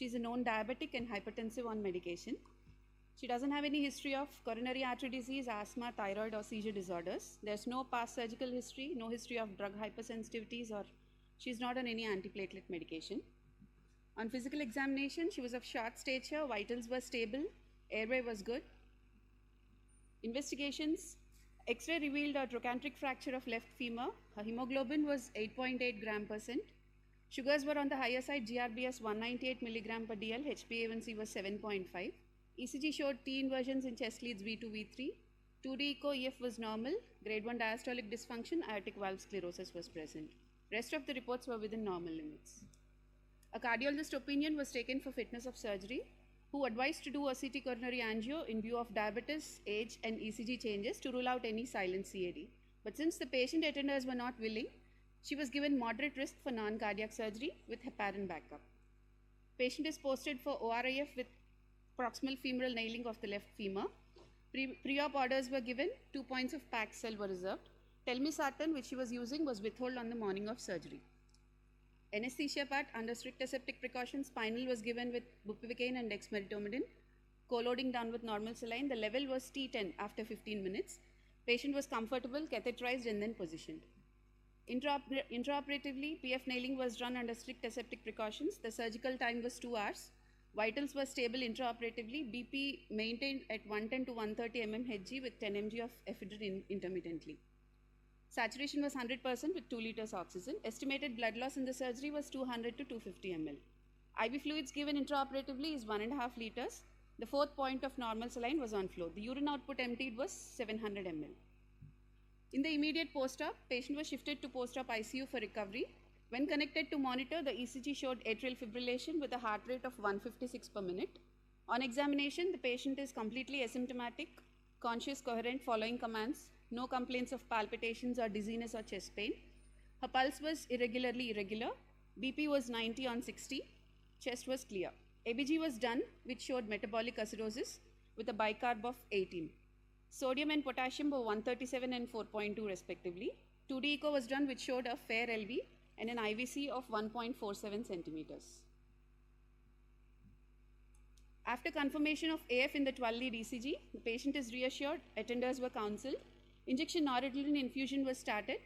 She's a known diabetic and hypertensive on medication. She doesn't have any history of coronary artery disease, asthma, thyroid, or seizure disorders. There's no past surgical history, no history of drug hypersensitivities, or she's not on any antiplatelet medication. On physical examination, she was of short stature, vitals were stable, airway was good. Investigations, X-ray revealed a trochanteric fracture of left femur. Her hemoglobin was 8.8 gram percent. Sugars were on the higher side, GRBS 198 milligram per DL, HbA1c was 7.5. ECG showed T inversions in chest leads V2, V3. 2D echo EF was normal. Grade 1 diastolic dysfunction, aortic valve sclerosis was present. Rest of the reports were within normal limits. A cardiologist opinion was taken for fitness of surgery, who advised to do a CT coronary angio in view of diabetes, age, and ECG changes to rule out any silent CAD. But since the patient attenders were not willing, she was given moderate risk for non-cardiac surgery with heparin backup. Patient is posted for ORIF with proximal femoral nailing of the left femur. Pre-op orders were given, 2 points of Paxil were reserved. Telmisartan, which she was using, was withheld on the morning of surgery. Anesthesia part, under strict aseptic precautions, spinal was given with bupivacaine and dexmedetomidine. Co-loading done with normal saline. The level was T10 after 15 minutes. Patient was comfortable, catheterized, and then positioned. Intraoperatively, PF nailing was done under strict aseptic precautions. The surgical time was 2 hours. Vitals were stable intraoperatively. BP maintained at 110 to 130 mmHg with 10 mg of ephedrine intermittently. Saturation was 100% with 2 liters oxygen. Estimated blood loss in the surgery was 200 to 250 ml. IV fluids given intraoperatively is 1.5 liters. The 4th point of normal saline was on flow. The urine output emptied was 700 ml. In the immediate post-op, patient was shifted to post-op ICU for recovery. When connected to monitor, the ECG showed atrial fibrillation with a heart rate of 156 per minute. On examination, the patient is completely asymptomatic, conscious, coherent, following commands, no complaints of palpitations or dizziness or chest pain. Her pulse was irregularly irregular. BP was 90 on 60. Chest was clear. ABG was done, which showed metabolic acidosis with a bicarb of 18. Sodium and potassium were 137 and 4.2 respectively. 2D echo was done, which showed a fair LV and an IVC of 1.47 centimeters. After confirmation of AF in the 12-lead ECG, the patient is reassured, attenders were counseled. Injection noradrenaline infusion was started.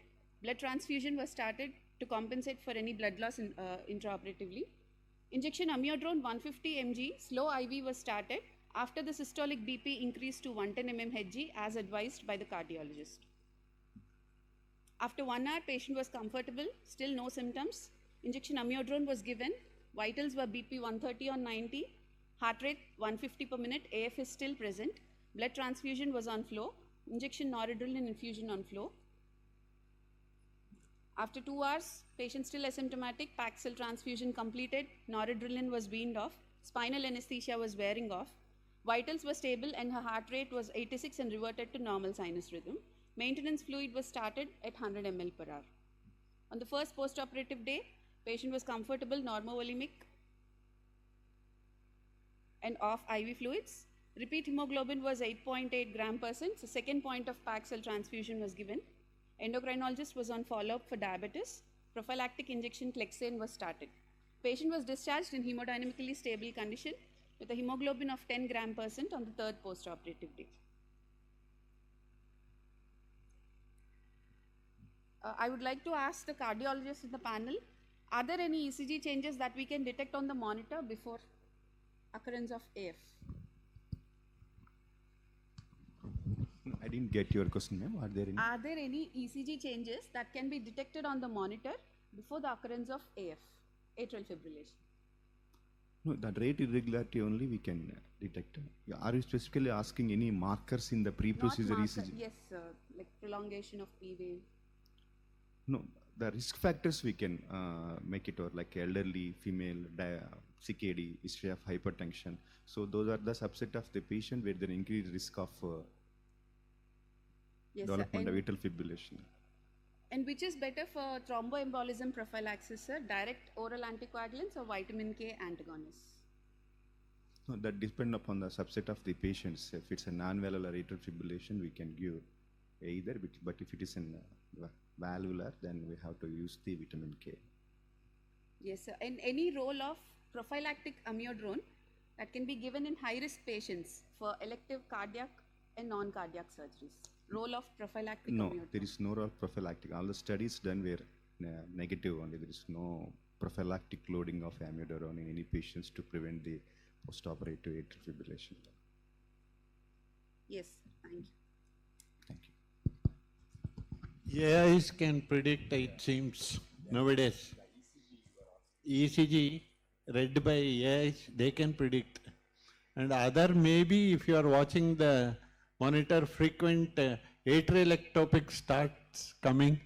Blood transfusion was started to compensate for any blood loss intraoperatively. Injection amiodarone 150 mg slow IV was started after the systolic BP increased to 110 mmHg as advised by the cardiologist. After 1 hour, patient was comfortable, still no symptoms. Injection amiodarone was given. Vitals were BP 130 on 90. Heart rate 150 per minute. AF is still present. Blood transfusion was on flow. Injection noradrenaline infusion on flow. After 2 hours, patient still asymptomatic. Paxil transfusion completed. Noradrenaline was weaned off. Spinal anesthesia was wearing off. Vitals were stable and her heart rate was 86 and reverted to normal sinus rhythm. Maintenance fluid was started at 100 ml per hour. On the first post-operative day, patient was comfortable, normovolemic, and off IV fluids. Repeat hemoglobin was 8.8 gram percent. So second point of Paxil transfusion was given. Endocrinologist was on follow-up for diabetes. Prophylactic injection Clexane was started. Patient was discharged in hemodynamically stable condition with a hemoglobin of 10 gram percent on the third post-operative day. I would like to ask the cardiologist in the panel, are there any ECG changes that we can detect on the monitor before occurrence of AF? I didn't get your question, ma'am. Are there any ECG changes that can be detected on the monitor before the occurrence of AF, atrial fibrillation? No, that rate irregularity only we can detect. Are you specifically asking any markers in the pre-procedure ECG? Yes, sir. Like prolongation of P wave. No, the risk factors we can make it, or like elderly, female, CKD, history of hypertension. So those are the subset of the patient where there increased risk of development of atrial fibrillation. And which is better for thromboembolism prophylaxis, sir? Direct oral anticoagulants or vitamin K antagonists? No, that depends upon the subset of the patients. If it's a non-valvular atrial fibrillation, we can give either, but if it is in valvular, then we have to use the vitamin K. Yes, sir. And any role of prophylactic amiodarone that can be given in high-risk patients for elective cardiac and non-cardiac surgeries. Role of prophylactic No, amiodarone. there is no role prophylactic. All the studies done were negative only. There is no prophylactic loading of amiodarone in any patients to prevent the postoperative atrial fibrillation. Yes, thank you. Thank you. AIs can predict, it seems, nowadays. ECG read by AIs, they can predict. And other, maybe if you are watching the monitor, frequent atrial ectopic starts coming,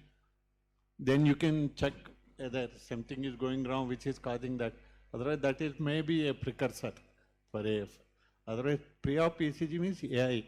then you can check whether something is going wrong which is causing that. Otherwise, that is maybe a precursor for AF. Otherwise, pre-op ECG means AI.